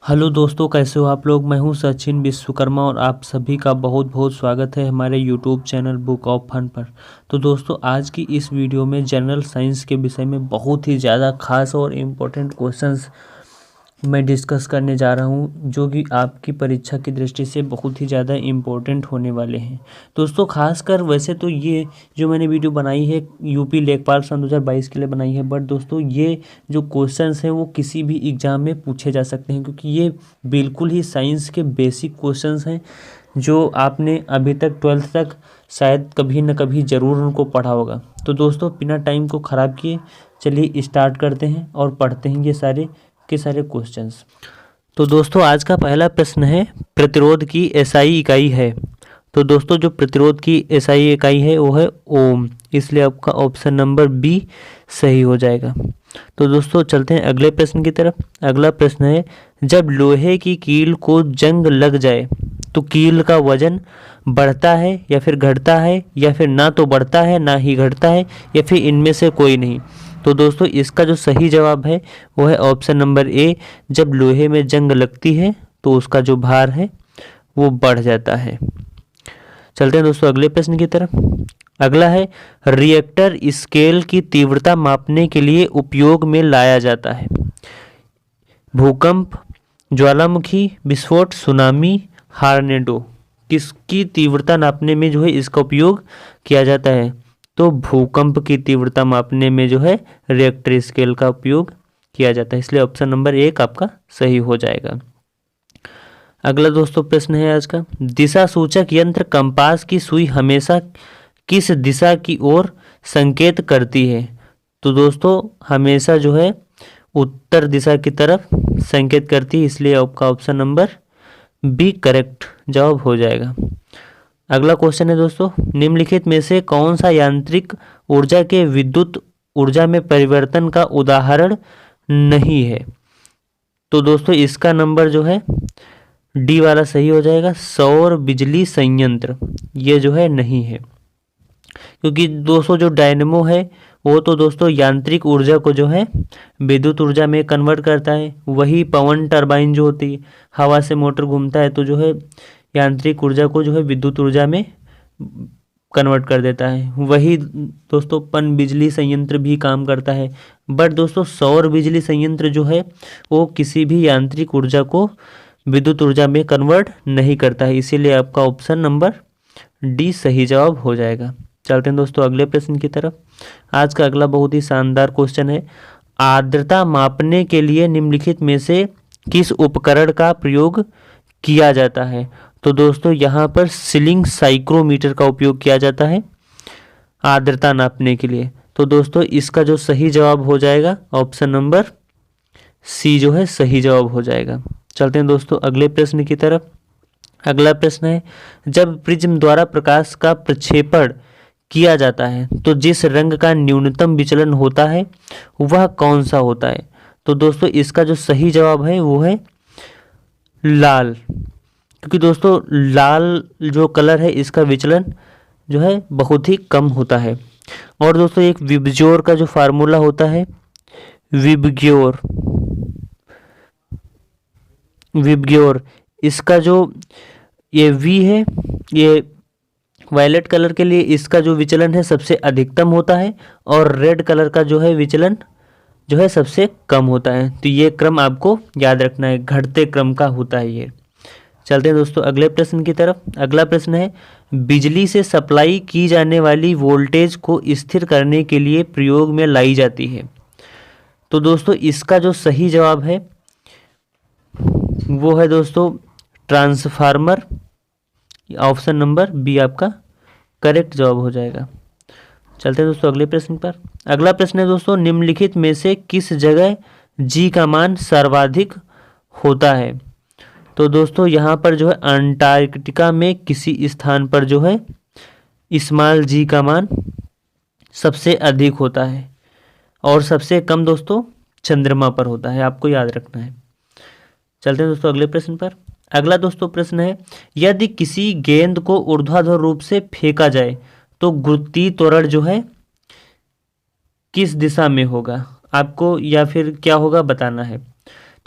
Hello दोस्तों, कैसे हो आप लोग। मैं हूं सचिन विश्वकर्मा और आप सभी का बहुत बहुत स्वागत है हमारे YouTube channel book of fun पर। तो दोस्तों, आज की इस वीडियो में जनरल साइंस के विषय में बहुत ही ज़्यादा खास और इम्पोर्टेंट क्वेश्चंस मैं डिस्कस करने जा रहा हूं, जो कि आपकी परीक्षा की दृष्टि से बहुत ही ज़्यादा इम्पोर्टेंट होने वाले हैं। दोस्तों, खासकर वैसे तो ये जो मैंने वीडियो बनाई है यूपी लेखपाल सन 2022 के लिए बनाई है, बट दोस्तों ये जो क्वेश्चंस हैं वो किसी भी एग्ज़ाम में पूछे जा सकते हैं, क्योंकि ये बिल्कुल ही साइंस के बेसिक क्वेश्चंस हैं जो आपने अभी तक 12th तक शायद कभी न कभी ज़रूर उनको पढ़ा होगा। तो दोस्तों, बिना टाइम को ख़राब किए चलिए स्टार्ट करते हैं और पढ़ते हैं ये सारे के सारे क्वेश्चंस। तो दोस्तों, आज का पहला प्रश्न है, प्रतिरोध की एसआई इकाई है। तो दोस्तों, जो प्रतिरोध की एसआई इकाई है वो है ओम, इसलिए आपका ऑप्शन नंबर बी सही हो जाएगा। तो दोस्तों, चलते हैं अगले प्रश्न की तरफ। अगला प्रश्न है, जब लोहे की कील को जंग लग जाए तो कील का वजन बढ़ता है या फिर घटता है, या फिर ना तो बढ़ता है ना ही घटता है, या फिर इनमें से कोई नहीं। तो दोस्तों, इसका जो सही जवाब है वो है ऑप्शन नंबर ए, जब लोहे में जंग लगती है तो उसका जो भार है वो बढ़ जाता है। चलते हैं दोस्तों अगले प्रश्न की तरफ। अगला है, रिएक्टर स्केल की तीव्रता मापने के लिए उपयोग में लाया जाता है। भूकंप, ज्वालामुखी, विस्फोट, सुनामी, हार्नेडो, किसकी तीव्रता नापने में जो है इसका उपयोग किया जाता है। तो भूकंप की तीव्रता मापने में जो है रिएक्टर स्केल का उपयोग किया जाता है, इसलिए ऑप्शन नंबर एक आपका सही हो जाएगा। अगला दोस्तों प्रश्न है आज का, दिशा सूचक यंत्र कंपास की सुई हमेशा किस दिशा की ओर संकेत करती है। तो दोस्तों, हमेशा जो है उत्तर दिशा की तरफ संकेत करती है, इसलिए आपका ऑप्शन नंबर बी करेक्ट जवाब हो जाएगा। अगला क्वेश्चन है दोस्तों, निम्नलिखित में से कौन सा यांत्रिक ऊर्जा के विद्युत ऊर्जा में परिवर्तन का उदाहरण नहीं है। तो दोस्तों, इसका नंबर जो है डी वाला सही हो जाएगा, सौर बिजली संयंत्र ये जो है नहीं है, क्योंकि दोस्तों जो डायनेमो है वो तो दोस्तों यांत्रिक ऊर्जा को जो है विद्युत ऊर्जा में कन्वर्ट करता है। वही पवन टरबाइन जो होती है, हवा से मोटर घूमता है तो जो है यांत्रिक ऊर्जा को जो है विद्युत ऊर्जा में कन्वर्ट कर देता है। वही दोस्तों पन बिजली संयंत्र भी काम करता है, बट दोस्तों सौर बिजली संयंत्र जो है वो किसी भी यांत्रिक ऊर्जा को विद्युत ऊर्जा में कन्वर्ट नहीं करता है, इसीलिए आपका ऑप्शन नंबर डी सही जवाब हो जाएगा। चलते हैं दोस्तों अगले प्रश्न की तरफ। आज का अगला बहुत ही शानदार क्वेश्चन है, आर्द्रता मापने के लिए निम्नलिखित में से किस उपकरण का प्रयोग किया जाता है। तो दोस्तों, यहाँ पर सीलिंग साइक्रोमीटर का उपयोग किया जाता है आर्द्रता नापने के लिए। तो दोस्तों, इसका जो सही जवाब हो जाएगा ऑप्शन नंबर सी जो है सही जवाब हो जाएगा। चलते हैं दोस्तों अगले प्रश्न की तरफ। अगला प्रश्न है, जब प्रिज्म द्वारा प्रकाश का प्रक्षेपण किया जाता है तो जिस रंग का न्यूनतम विचलन होता है वह कौन सा होता है। तो दोस्तों, इसका जो सही जवाब है वो है लाल, क्योंकि दोस्तों लाल जो कलर है इसका विचलन जो है बहुत ही कम होता है। और दोस्तों एक विबग्योर का जो फार्मूला होता है, विबग्योर इसका जो ये वी है, ये वायलेट कलर के लिए इसका जो विचलन है सबसे अधिकतम होता है, और रेड कलर का जो है विचलन जो है सबसे कम होता है। तो ये क्रम आपको याद रखना है, घटते क्रम का होता है ये। चलते हैं दोस्तों अगले प्रश्न की तरफ। अगला प्रश्न है, बिजली से सप्लाई की जाने वाली वोल्टेज को स्थिर करने के लिए प्रयोग में लाई जाती है। तो दोस्तों, इसका जो सही जवाब है वो है दोस्तों ट्रांसफार्मर, ऑप्शन नंबर बी आपका करेक्ट जवाब हो जाएगा। चलते हैं दोस्तों अगले प्रश्न पर। अगला प्रश्न है दोस्तों, निम्नलिखित में से किस जगह जी का मान सर्वाधिक होता है। तो दोस्तों, यहाँ पर जो है अंटार्कटिका में किसी स्थान पर जो है स्मॉल जी का मान सबसे अधिक होता है, और सबसे कम दोस्तों चंद्रमा पर होता है, आपको याद रखना है। चलते हैं दोस्तों अगले प्रश्न पर। अगला दोस्तों प्रश्न है, यदि किसी गेंद को ऊर्ध्वाधर रूप से फेंका जाए तो गुरुत्वीय त्वरण जो है किस दिशा में होगा आपको, या फिर क्या होगा बताना है।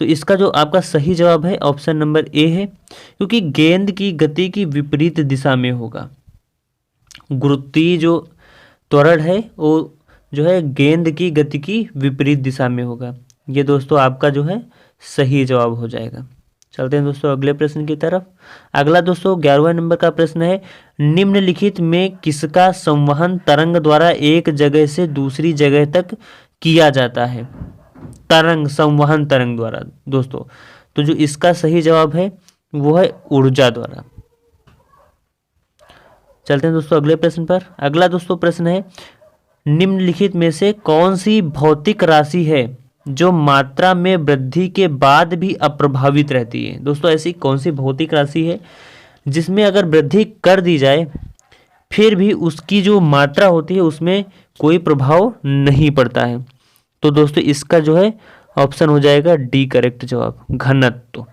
तो इसका जो आपका सही जवाब है ऑप्शन नंबर ए है, क्योंकि गेंद की गति की विपरीत दिशा में होगा। गुरुत्वीय जो त्वरण है वो जो है गेंद की गति की विपरीत दिशा में होगा। ये दोस्तों आपका जो है सही जवाब हो जाएगा। चलते हैं दोस्तों अगले प्रश्न की तरफ। अगला दोस्तों 11वें नंबर का प्रश्न है, निम्नलिखित में किसका संवहन तरंग द्वारा एक जगह से दूसरी जगह तक किया जाता है? तरंग, संवहन तरंग द्वारा दोस्तों। तो जो इसका सही जवाब है वो है ऊर्जा द्वारा। चलते हैं दोस्तों अगले प्रश्न पर। अगला दोस्तों प्रश्न है, निम्नलिखित में से कौन सी भौतिक राशि है जो मात्रा में वृद्धि के बाद भी अप्रभावित रहती है? दोस्तों ऐसी कौन सी भौतिक राशि है जिसमें अगर वृद्धि कर दी जाए फिर भी उसकी जो मात्रा होती है उसमें कोई प्रभाव नहीं पड़ता है? तो दोस्तों इसका जो है ऑप्शन हो जाएगा डी करेक्ट जवाब, घनत्व।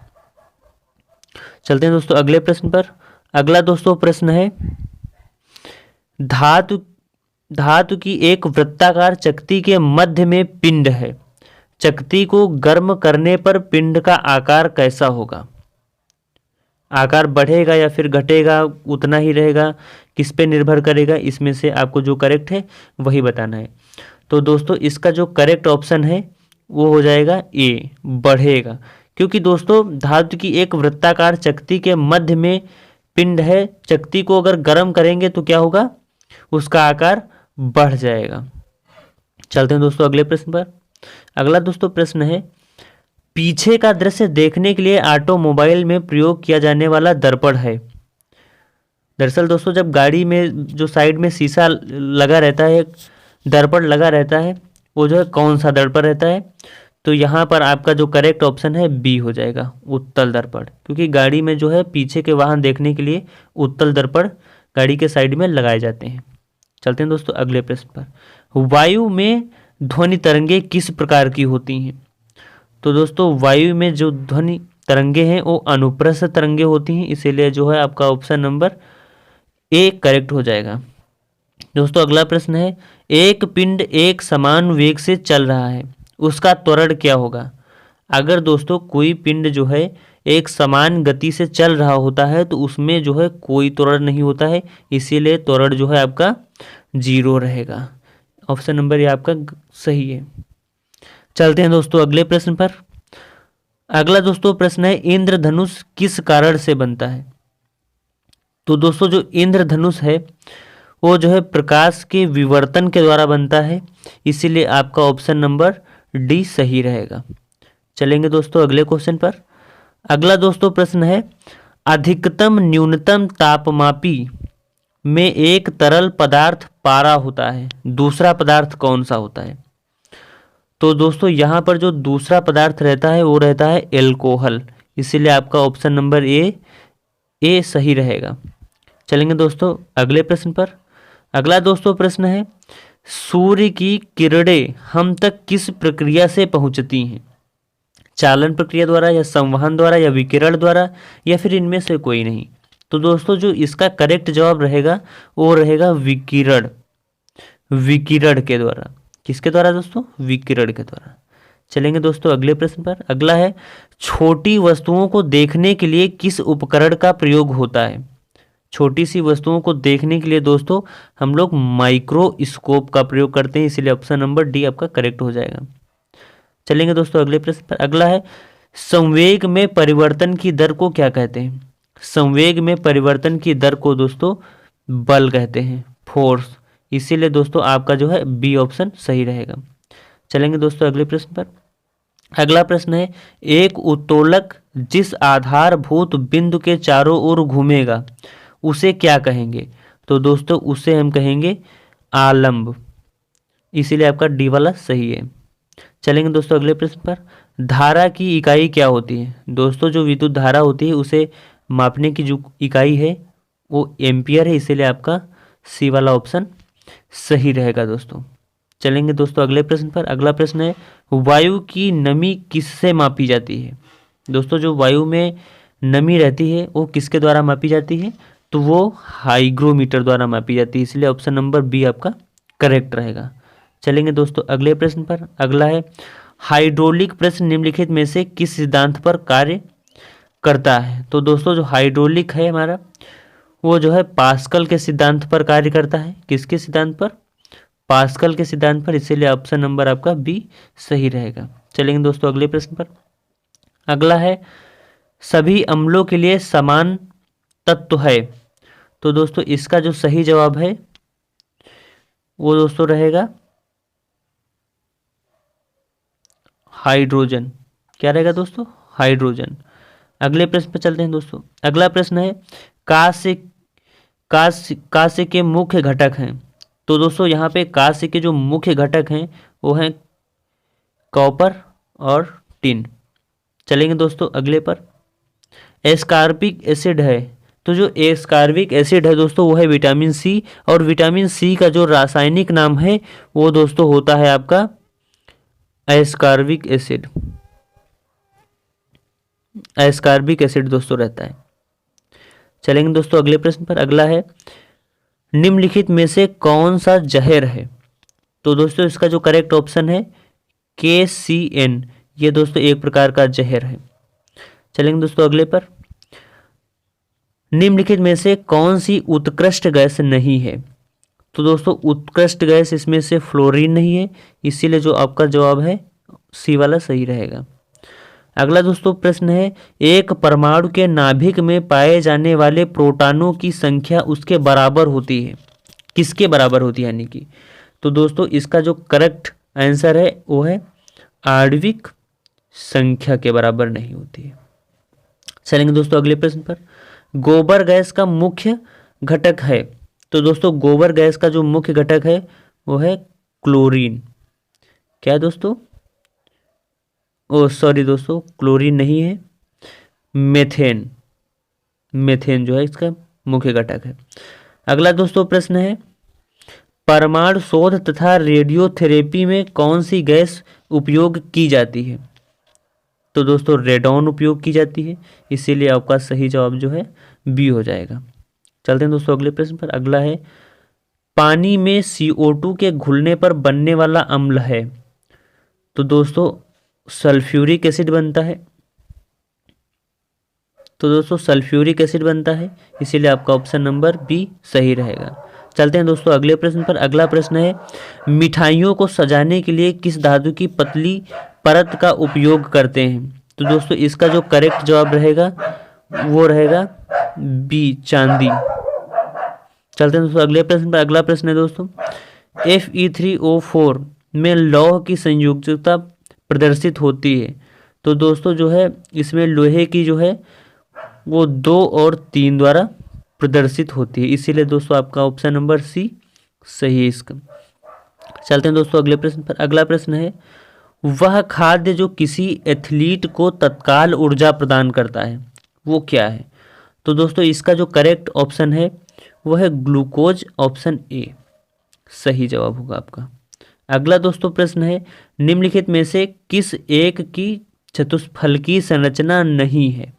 चलते हैं दोस्तों अगले प्रश्न पर। अगला दोस्तों प्रश्न है, धातु की एक वृत्ताकार चकती के मध्य में पिंड है। चकती को गर्म करने पर पिंड का आकार कैसा होगा? आकार बढ़ेगा या फिर घटेगा, उतना ही रहेगा, किस पे निर्भर करेगा? इसमें से आपको जो करेक्ट है वही बताना है। तो दोस्तों इसका जो करेक्ट ऑप्शन है वो हो जाएगा ए, बढ़ेगा। क्योंकि दोस्तों धातु की एक वृत्ताकार चकती के मध्य में पिंड है, चकती को अगर गर्म करेंगे तो क्या होगा? उसका आकार बढ़ जाएगा। चलते हैं दोस्तों अगले प्रश्न पर। अगला दोस्तों प्रश्न है, पीछे का दृश्य देखने के लिए ऑटोमोबाइल में प्रयोग किया जाने वाला दर्पण है। दरअसल दोस्तों जब गाड़ी में जो साइड में शीशा लगा रहता है, दर्पण लगा रहता है, वो जो है कौन सा दर्पण रहता है? तो यहाँ पर आपका जो करेक्ट ऑप्शन है बी हो जाएगा, उत्तल दर्पण। क्योंकि गाड़ी में जो है पीछे के वाहन देखने के लिए उत्तल दर्पण गाड़ी के साइड में लगाए जाते हैं। चलते हैं दोस्तों अगले प्रश्न पर। वायु में ध्वनि तरंगे किस प्रकार की होती हैं? तो दोस्तों वायु में जो ध्वनि तरंगे हैं वो अनुप्रस्थ तरंगे होती हैं, इसीलिए जो है आपका ऑप्शन नंबर ए करेक्ट हो जाएगा। दोस्तों अगला प्रश्न है, एक पिंड एक समान वेग से चल रहा है, उसका त्वरण क्या होगा? अगर दोस्तों कोई पिंड जो है एक समान गति से चल रहा होता है तो उसमें जो है कोई त्वरण नहीं होता है, इसीलिए त्वरण जो है आपका 0 रहेगा। ऑप्शन नंबर ये आपका सही है। चलते हैं दोस्तों अगले प्रश्न पर। अगला दोस्तों प्रश्न है, इंद्रधनुष किस कारण से बनता है? तो दोस्तों जो इंद्रधनुष है वो जो है प्रकाश के विवर्तन के द्वारा बनता है, इसीलिए आपका ऑप्शन नंबर डी सही रहेगा। चलेंगे दोस्तों अगले क्वेश्चन पर। अगला दोस्तों प्रश्न है, अधिकतम न्यूनतम तापमापी में एक तरल पदार्थ पारा होता है, दूसरा पदार्थ कौन सा होता है? तो दोस्तों यहाँ पर जो दूसरा पदार्थ रहता है वो रहता है एल्कोहल, इसीलिए आपका ऑप्शन नंबर ए सही रहेगा। चलेंगे दोस्तों अगले प्रश्न पर। अगला दोस्तों प्रश्न है, सूर्य की किरणें हम तक किस प्रक्रिया से पहुंचती हैं? चालन प्रक्रिया द्वारा या संवहन द्वारा या विकिरण द्वारा या फिर इनमें से कोई नहीं? तो दोस्तों जो इसका करेक्ट जवाब रहेगा वो रहेगा विकिरण, विकिरण के द्वारा। किसके द्वारा दोस्तों? विकिरण के द्वारा। चलेंगे दोस्तों अगले प्रश्न पर। अगला है, छोटी वस्तुओं को देखने के लिए किस उपकरण का प्रयोग होता है? छोटी सी वस्तुओं को देखने के लिए दोस्तों हम लोग माइक्रोस्कोप का प्रयोग करते हैं, इसलिए ऑप्शन नंबर डी आपका करेक्ट हो जाएगा। चलेंगे दोस्तों अगले प्रश्न पर। अगला है, संवेग में परिवर्तन की दर को क्या कहते हैं? संवेग में परिवर्तन की दर को दोस्तों बल कहते हैं, फोर्स, इसीलिए दोस्तों आपका जो है बी ऑप्शन सही रहेगा। चलेंगे दोस्तों अगले प्रश्न पर। अगला प्रश्न है, एक उत्तोलक जिस आधारभूत बिंदु के चारों ओर घूमेगा उसे क्या कहेंगे? तो दोस्तों उसे हम कहेंगे आलंब, इसीलिए आपका डी वाला सही है। चलेंगे दोस्तों अगले प्रश्न पर। धारा की इकाई क्या होती है? दोस्तों जो विद्युत धारा होती है उसे मापने की जो इकाई है वो एम्पियर है, इसीलिए आपका सी वाला ऑप्शन सही रहेगा दोस्तों। चलेंगे दोस्तों अगले प्रश्न पर। अगला प्रश्न है, वायु की नमी किससे मापी जाती है? दोस्तों जो वायु में नमी रहती है वो किसके द्वारा मापी जाती है? तो वो हाइग्रोमीटर द्वारा मापी जाती है, इसलिए ऑप्शन नंबर बी आपका करेक्ट रहेगा। चलेंगे दोस्तों अगले प्रश्न पर। अगला है, हाइड्रोलिक प्रेस निम्नलिखित में से किस सिद्धांत पर कार्य करता है? तो दोस्तों जो हाइड्रोलिक है हमारा, वो जो है पास्कल के सिद्धांत पर कार्य करता है। किसके सिद्धांत पर? पास्कल के सिद्धांत पर। इसीलिए ऑप्शन नंबर आपका बी सही रहेगा। चलेंगे दोस्तों अगले प्रश्न पर। अगला है, सभी अम्लों के लिए समान तत्व है। तो दोस्तों इसका जो सही जवाब है वो दोस्तों रहेगा हाइड्रोजन। क्या रहेगा दोस्तों? हाइड्रोजन। अगले प्रश्न पर चलते हैं दोस्तों। अगला प्रश्न है, कांस्य कांस्य के मुख्य घटक हैं। तो दोस्तों यहाँ पे कांस्य के जो मुख्य घटक हैं वो हैं कॉपर और टिन। चलेंगे दोस्तों अगले पर। एस्कॉर्बिक एसिड है। तो जो एस्कॉर्बिक एसिड है दोस्तों वो है विटामिन सी, और विटामिन सी का जो रासायनिक नाम है वो दोस्तों होता है आपका एस्कॉर्बिक एसिड। एस्कॉर्बिक एसिड दोस्तों रहता है। चलेंगे दोस्तों अगले प्रश्न पर। अगला है, निम्नलिखित में से कौन सा जहर है? तो दोस्तों इसका जो करेक्ट ऑप्शन है KCN। ये दोस्तों एक प्रकार का जहर है। चलेंगे दोस्तों अगले पर। निम्नलिखित में से कौन सी उत्कृष्ट गैस नहीं है? तो दोस्तों उत्कृष्ट गैस इसमें से फ्लोरीन नहीं है, इसीलिए जो आपका जवाब है सी वाला सही रहेगा। अगला दोस्तों प्रश्न है, एक परमाणु के नाभिक में पाए जाने वाले प्रोटॉनों की संख्या उसके बराबर होती है। किसके बराबर होती है यानी कि? तो दोस्तों इसका जो करेक्ट आंसर है वो है आणविक संख्या के बराबर नहीं होती है। चलेंगे दोस्तों अगले प्रश्न पर। गोबर गैस का मुख्य घटक है। तो दोस्तों गोबर गैस का जो मुख्य घटक है वो है क्लोरीन। क्या है दोस्तों? सॉरी दोस्तों, क्लोरीन नहीं है, मेथेन। मेथेन जो है इसका मुख्य घटक है। अगला दोस्तों प्रश्न है, परमाणु शोध तथा रेडियोथेरेपी में कौन सी गैस उपयोग की जाती है? तो दोस्तों रेडॉन उपयोग की जाती है, इसीलिए आपका सही जवाब जो है बी हो जाएगा। चलते हैं दोस्तों अगले प्रश्न पर। अगला है, पानी में CO2 के घुलने पर बनने वाला अम्ल है। तो दोस्तों सल्फ्यूरिक एसिड बनता है। तो दोस्तों सल्फ्यूरिक एसिड बनता है, इसीलिए आपका ऑप्शन नंबर बी सही रहेगा। चलते हैं दोस्तों अगले प्रश्न पर। अगला प्रश्न है, मिठाइयों को सजाने के लिए किस धातु की पतली परत का उपयोग करते हैं? तो दोस्तों इसका जो करेक्ट जवाब रहेगा वो रहेगा बी, चांदी। चलते हैं दोस्तों अगले प्रश्न पर। अगला प्रश्न है दोस्तों, Fe3O4 में लौह की संयोजकता प्रदर्शित होती है। तो दोस्तों जो है इसमें लोहे की जो है वो 2 और 3 द्वारा प्रदर्शित होती है, इसीलिए दोस्तों आपका ऑप्शन नंबर सी सही है इसका। चलते हैं दोस्तों अगले प्रश्न पर। अगला प्रश्न है, वह खाद्य जो किसी एथलीट को तत्काल ऊर्जा प्रदान करता है वो क्या है? तो दोस्तों इसका जो करेक्ट ऑप्शन है वो है ग्लूकोज, ऑप्शन ए सही जवाब होगा आपका। अगला दोस्तों प्रश्न है, निम्नलिखित में से किस एक की चतुष्फल की संरचना नहीं है?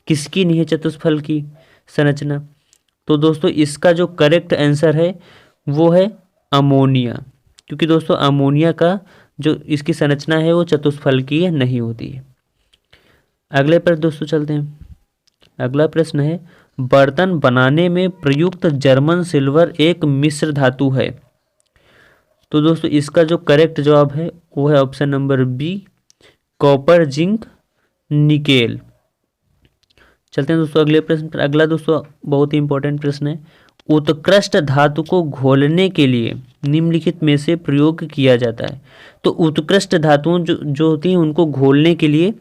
किसकी नहीं है चतुष्फल की संरचना? तो दोस्तों इसका जो करेक्ट आंसर है वो है अमोनिया, क्योंकि दोस्तों अमोनिया का जो इसकी संरचना है वो चतुष्फल की नहीं होती है। अगले पर दोस्तों चलते हैं। अगला प्रश्न है, बर्तन बनाने में प्रयुक्त जर्मन सिल्वर एक मिश्र धातु है। तो दोस्तों इसका जो करेक्ट जवाब है वो है option number B, copper, zinc, nickel. चलते हैं दोस्तों अगले प्रश्न पर। अगला दोस्तों बहुत ही इंपॉर्टेंट प्रश्न है, उत्कृष्ट धातु को घोलने के लिए निम्नलिखित में से प्रयोग किया जाता है। तो उत्कृष्ट धातुओं जो होती हैं उनको घोलने के लिए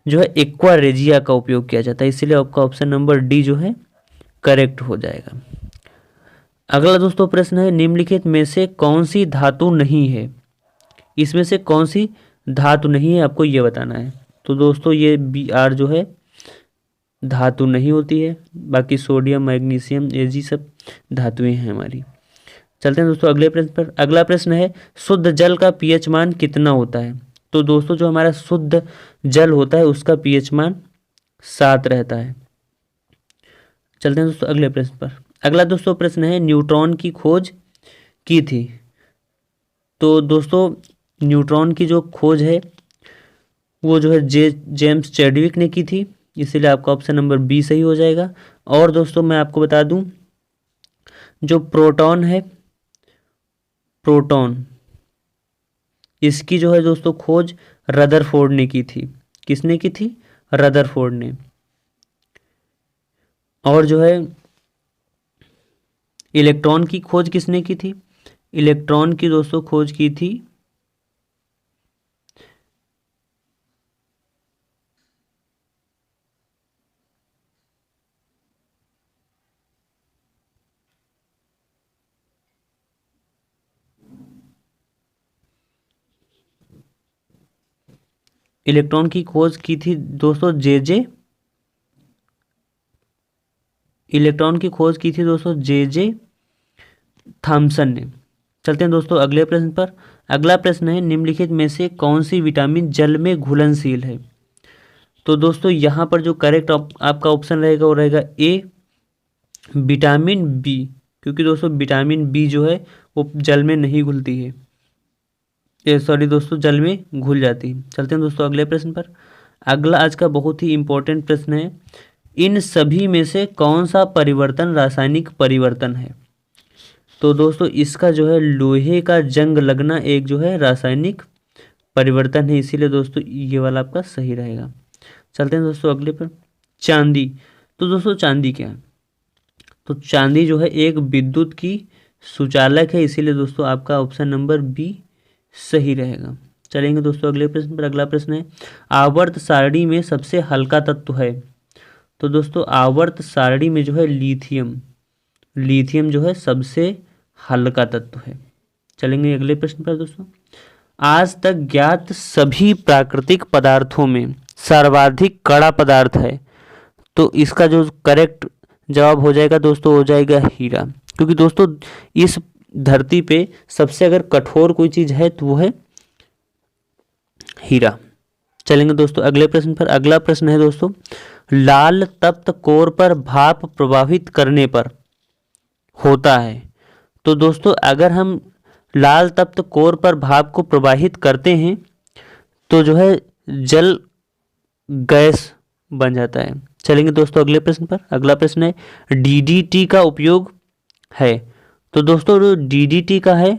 जो है एक्वा रेजिया का उपयोग किया जाता है, इसीलिए आपका ऑप्शन नंबर डी जो है करेक्ट हो जाएगा। अगला दोस्तों प्रश्न है, निम्नलिखित में से कौन सी धातु नहीं है? इसमें से कौन सी धातु नहीं है आपको ये बताना है। तो दोस्तों ये Br जो है धातु नहीं होती है, बाकी सोडियम, मैग्नीशियम, ये सब धातुएं हैं हमारी। चलते हैं दोस्तों अगले प्रश्न पर। अगला प्रश्न है, शुद्ध जल का पीएच मान कितना होता है? तो दोस्तों जो हमारा शुद्ध जल होता है उसका पीएच मान 7 रहता है। चलते हैं दोस्तों अगले प्रश्न पर। अगला दोस्तों प्रश्न है, न्यूट्रॉन की खोज की थी। तो दोस्तों न्यूट्रॉन की जो खोज है वो जो है जेम्स चैडविक ने की थी, इसीलिए आपका ऑप्शन नंबर बी सही हो जाएगा। और दोस्तों मैं आपको बता दूं, जो प्रोटॉन है, प्रोटॉन, इसकी जो है दोस्तों खोज रदरफोर्ड ने की थी। किसने की थी? रदरफोर्ड ने। और जो है इलेक्ट्रॉन की खोज किसने की थी? इलेक्ट्रॉन की दोस्तों खोज की थी इलेक्ट्रॉन की खोज की थी दोस्तों जे इलेक्ट्रॉन की खोज की थी दोस्तों जे थॉमसन ने। चलते हैं दोस्तों अगले प्रश्न पर। अगला प्रश्न है, निम्नलिखित में से कौन सी विटामिन जल में घुलनशील है? तो दोस्तों यहाँ पर जो करेक्ट आपका ऑप्शन रहेगा वो रहेगा ए, विटामिन बी, क्योंकि दोस्तों विटामिन बी जो है वो जल में नहीं घुलती है, सॉरी दोस्तों, जल में घुल जाती है। चलते हैं दोस्तों अगले प्रश्न पर। अगला आज का बहुत ही इंपॉर्टेंट प्रश्न है, इन सभी में से कौन सा परिवर्तन रासायनिक परिवर्तन है? तो दोस्तों इसका जो है लोहे का जंग लगना एक जो है रासायनिक परिवर्तन है, इसीलिए दोस्तों ये वाला आपका सही रहेगा। चलते हैं दोस्तों अगले पर। चांदी। तो दोस्तों चांदी क्या है? तो चांदी जो है एक विद्युत की सुचालक है, इसीलिए दोस्तों आपका ऑप्शन नंबर बी सही रहेगा। चलेंगे दोस्तों अगले प्रश्न पर। अगला प्रश्न है, आवर्त सारणी में सबसे हल्का तत्व है? तो दोस्तों आवर्त सारणी में जो है लिथियम, लिथियम जो है सबसे हल्का तत्व है। चलेंगे अगले प्रश्न पर दोस्तों। आज तक ज्ञात सभी प्राकृतिक पदार्थों में सर्वाधिक कड़ा पदार्थ है? तो इसका जो करेक्ट जवाब हो जाएगा दोस्तों हो जाएगा हीरा, क्योंकि दोस्तों इस धरती पे सबसे अगर कठोर कोई चीज है तो वो है हीरा। चलेंगे दोस्तों अगले प्रश्न पर। अगला प्रश्न है दोस्तों, लाल तप्त कोर पर भाप प्रभावित करने पर होता है? तो दोस्तों अगर हम लाल तप्त कोर पर भाप को प्रवाहित करते हैं तो जो है जल गैस बन जाता है। चलेंगे दोस्तों अगले प्रश्न पर। अगला प्रश्न है, डीडीटी का उपयोग है? तो दोस्तों जो डीडीटी का है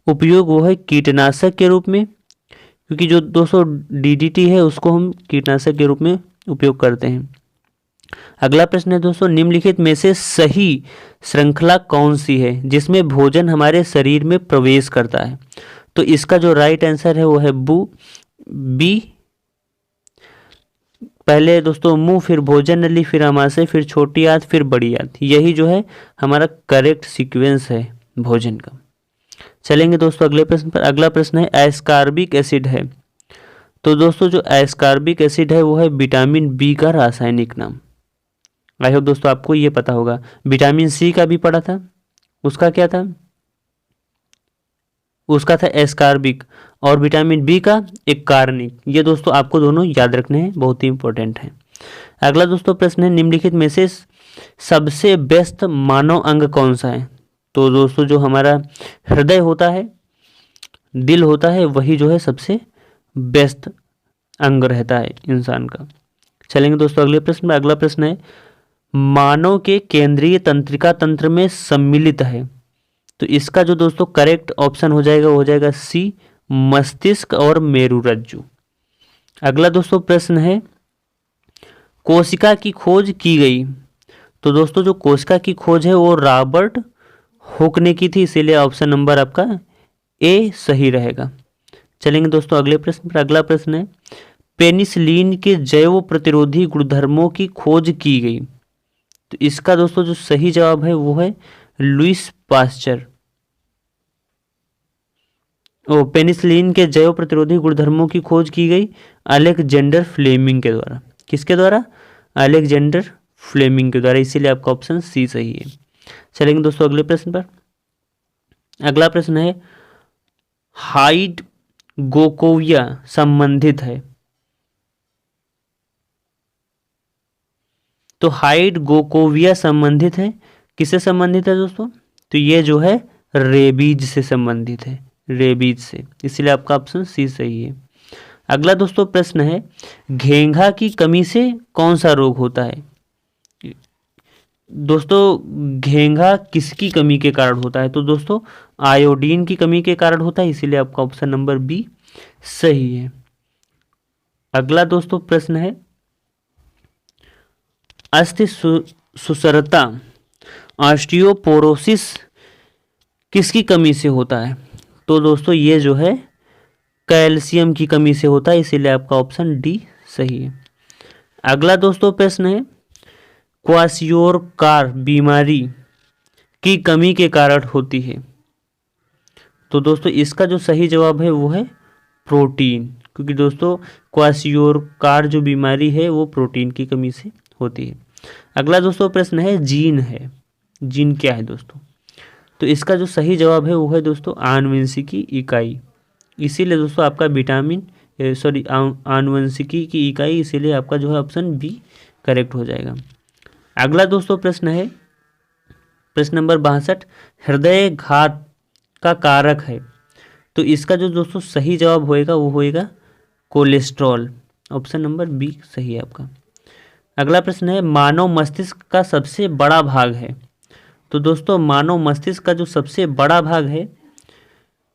उपयोग वो है कीटनाशक के रूप में, क्योंकि जो दोस्तों डीडीटी है उसको हम कीटनाशक के रूप में उपयोग करते हैं। अगला प्रश्न है दोस्तों, निम्नलिखित में से सही श्रृंखला कौन सी है जिसमें भोजन हमारे शरीर में प्रवेश करता है? तो इसका जो राइट आंसर है वो है बी, पहले दोस्तों मुंह, फिर भोजन नली, फिर आमाशय, फिर छोटी आंत, फिर बड़ी आंत। यही जो है हमारा करेक्ट सीक्वेंस है भोजन का। चलेंगे दोस्तों अगले प्रश्न पर। अगला प्रश्न है, एस्कॉर्बिक एसिड है? तो दोस्तों जो एस्कॉर्बिक एसिड है वो है विटामिन बी का रासायनिक नाम। आई होप दोस्तों आपको ये पता होगा। विटामिन सी का भी पढ़ा था, उसका क्या था? उसका था एस्कॉर्बिक, और विटामिन बी का एक कार्निक। ये दोस्तों आपको दोनों याद रखने हैं, बहुत ही इंपॉर्टेंट है। अगला दोस्तों प्रश्न है, निम्नलिखित में से सबसे व्यस्त मानव अंग कौन सा है? तो दोस्तों जो हमारा हृदय होता है, दिल होता है, वही जो है सबसे व्यस्त अंग रहता है इंसान का। चलेंगे दोस्तों अगले प्रश्न में। अगला प्रश्न है, मानव के केंद्रीय तंत्रिका तंत्र में सम्मिलित है? तो इसका जो दोस्तों करेक्ट ऑप्शन हो जाएगा वो हो जाएगा सी, मस्तिष्क और मेरुरज्जु। अगला दोस्तों प्रश्न है, कोशिका की खोज की गई? तो दोस्तों जो कोशिका की खोज है वो रॉबर्ट हुक ने की थी, इसीलिए ऑप्शन नंबर आपका ए सही रहेगा। चलेंगे दोस्तों अगले प्रश्न पर। अगला प्रश्न है, पेनिसिलिन के जैव प्रतिरोधी गुणधर्मों की खोज की गई? तो इसका दोस्तों जो सही जवाब है वो है लुईस पास्चर। पेनिसिलिन के जैव प्रतिरोधी गुणधर्मों की खोज की गई अलेक्जेंडर फ्लेमिंग के द्वारा। किसके द्वारा? अलेक्जेंडर फ्लेमिंग के द्वारा, इसीलिए आपका ऑप्शन सी सही है। चलेंगे दोस्तों अगले प्रश्न पर। अगला प्रश्न है, हाइड गोकोविया संबंधित है? तो हाइड गोकोविया संबंधित है, किससे संबंधित है दोस्तों? तो ये जो है रेबीज से संबंधित है। रेबीज से, इसलिए आपका ऑप्शन सी सही है। अगला दोस्तों प्रश्न है, घेंघा की कमी से कौन सा रोग होता है? दोस्तों घेंघा किसकी कमी के कारण होता है? तो दोस्तों आयोडीन की कमी के कारण होता है, इसीलिए आपका ऑप्शन नंबर बी सही है। अगला दोस्तों प्रश्न है, अस्थि सुसरता ऑस्टियोपोरोसिस किसकी कमी से होता है? तो दोस्तों ये जो है कैल्शियम की कमी से होता है, इसीलिए आपका ऑप्शन डी सही है। अगला दोस्तों प्रश्न है, क्वाशियोरकार बीमारी की कमी के कारण होती है? तो दोस्तों इसका जो सही जवाब है वो है प्रोटीन, क्योंकि दोस्तों क्वाशियोरकार जो बीमारी है वो प्रोटीन की कमी से होती है। अगला दोस्तों प्रश्न है, जीन है, जीन क्या है दोस्तों? तो इसका जो सही जवाब है वो है दोस्तों आनुवंशिकी इकाई, इसीलिए दोस्तों आपका आनुवंशिकी की इकाई, इसीलिए आपका जो है ऑप्शन बी करेक्ट हो जाएगा। अगला दोस्तों प्रश्न है, प्रश्न नंबर 62, हृदय घात का कारक है? तो इसका जो दोस्तों सही जवाब होएगा वो होएगा कोलेस्ट्रॉल, ऑप्शन नंबर बी सही है आपका। अगला प्रश्न है, मानव मस्तिष्क का सबसे बड़ा भाग है? तो दोस्तों मानव मस्तिष्क का जो सबसे बड़ा भाग है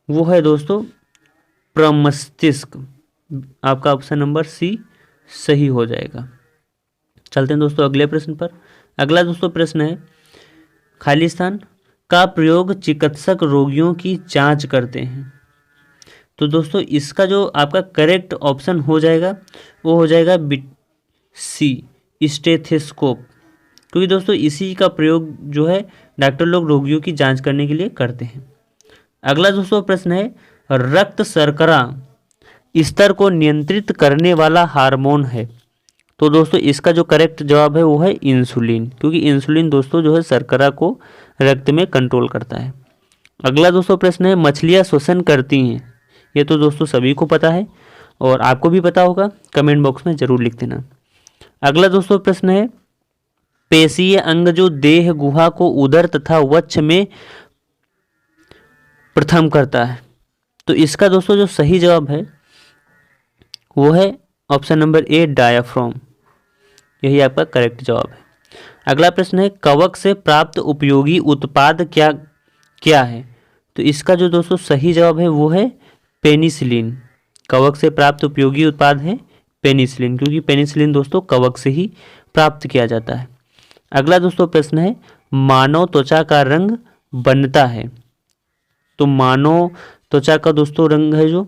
वो है दोस्तों प्रमस्तिष्क, आपका ऑप्शन नंबर सी सही हो जाएगा। चलते हैं दोस्तों अगले प्रश्न पर। अगला दोस्तों प्रश्न है, खालिस्तान का प्रयोग चिकित्सक रोगियों की जांच करते हैं? तो दोस्तों इसका जो आपका करेक्ट ऑप्शन हो जाएगा वो हो जाएगा सी स्टेथोस्कोप, क्योंकि दोस्तों इसी का प्रयोग जो है डॉक्टर लोग रोगियों की जांच करने के लिए करते हैं। अगला दोस्तों प्रश्न है, रक्त शर्करा स्तर को नियंत्रित करने वाला हार्मोन है? तो दोस्तों इसका जो करेक्ट जवाब है वो है इंसुलिन, क्योंकि इंसुलिन दोस्तों जो है शर्करा को रक्त में कंट्रोल करता है। अगला दोस्तों प्रश्न है, मछलियाँ श्वसन करती हैं? ये तो दोस्तों सभी को पता है और आपको भी पता होगा, कमेंट बॉक्स में जरूर लिख देना। अगला दोस्तों प्रश्न है, पेशीय अंग जो देह गुहा को उदर तथा वक्ष में प्रथम करता है? तो इसका दोस्तों जो सही जवाब है वो है ऑप्शन नंबर ए डायाफ्राम, यही आपका करेक्ट जवाब है। अगला प्रश्न है, कवक से प्राप्त उपयोगी उत्पाद क्या क्या है? तो इसका जो दोस्तों सही जवाब है वो है पेनिसिलिन, कवक से प्राप्त उपयोगी उत्पाद है पेनिसिलिन, क्योंकि पेनिसिलिन दोस्तों कवक से ही प्राप्त किया जाता है। अगला दोस्तों प्रश्न है, मानव त्वचा का रंग बनता है? तो मानव त्वचा का दोस्तों रंग है जो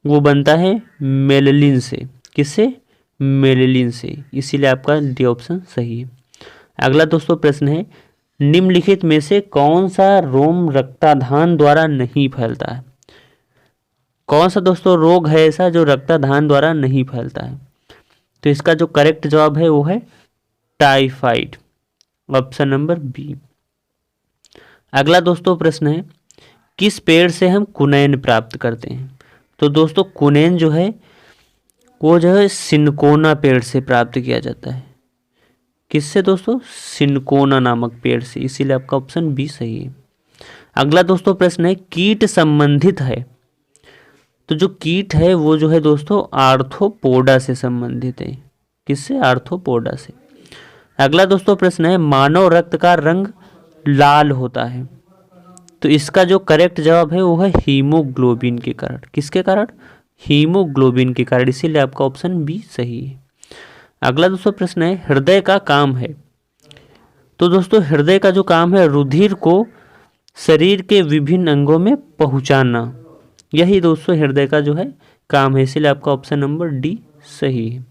वो बनता है मेलेनिन से, किससे? मेलेनिन से, इसीलिए आपका डी ऑप्शन सही है। अगला दोस्तों प्रश्न है, निम्नलिखित में से कौन सा रोग रक्ताधान द्वारा नहीं फैलता है? कौन सा दोस्तों रोग है ऐसा जो रक्ताधान द्वारा नहीं फैलता है? तो इसका जो करेक्ट जवाब है वो है टाइफाइड, ऑप्शन नंबर बी। अगला दोस्तों प्रश्न है, किस पेड़ से हम कुनैन प्राप्त करते हैं? तो दोस्तों कुनैन जो है वो जो है सिनकोना पेड़ से प्राप्त किया जाता है। किससे दोस्तों? सिनकोना नामक पेड़ से, इसीलिए आपका ऑप्शन बी सही है। अगला दोस्तों प्रश्न है, कीट संबंधित है? तो जो कीट है वो जो है दोस्तों आर्थ्रोपोडा से संबंधित है। किससे? आर्थ्रोपोडा से। अगला दोस्तों प्रश्न है, मानव रक्त का रंग लाल होता है? तो इसका जो करेक्ट जवाब है वो है हीमोग्लोबिन के कारण। किसके कारण? हीमोग्लोबिन के कारण, इसीलिए आपका ऑप्शन बी सही है। अगला दोस्तों प्रश्न है, हृदय का काम है? तो दोस्तों हृदय का जो काम है रुधिर को शरीर के विभिन्न अंगों में पहुंचाना, यही दोस्तों हृदय का जो है काम है, इसीलिए आपका ऑप्शन नंबर डी सही है।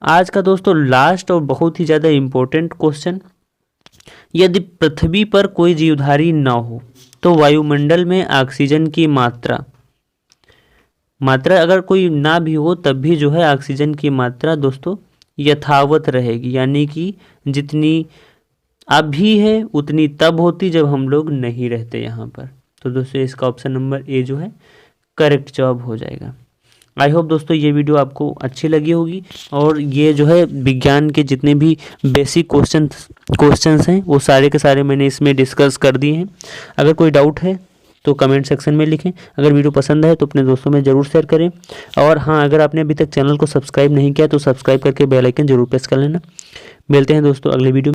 आज का दोस्तों लास्ट और बहुत ही ज़्यादा इम्पोर्टेंट क्वेश्चन, यदि पृथ्वी पर कोई जीवधारी न हो तो वायुमंडल में ऑक्सीजन की मात्रा अगर कोई ना भी हो तब भी जो है ऑक्सीजन की मात्रा दोस्तों यथावत रहेगी, यानी कि जितनी अभी है उतनी तब होती जब हम लोग नहीं रहते यहाँ पर। तो दोस्तों इसका ऑप्शन नंबर ए जो है करेक्ट जवाब हो जाएगा। आई होप दोस्तों ये वीडियो आपको अच्छी लगी होगी और ये जो है विज्ञान के जितने भी बेसिक क्वेश्चंस हैं वो सारे के सारे मैंने इसमें डिस्कस कर दिए हैं। अगर कोई डाउट है तो कमेंट सेक्शन में लिखें। अगर वीडियो पसंद आए तो अपने दोस्तों में ज़रूर शेयर करें। और हाँ, अगर आपने अभी तक चैनल को सब्सक्राइब नहीं किया तो सब्सक्राइब करके बेल आइकन जरूर प्रेस कर लेना। मिलते हैं दोस्तों अगले वीडियो में।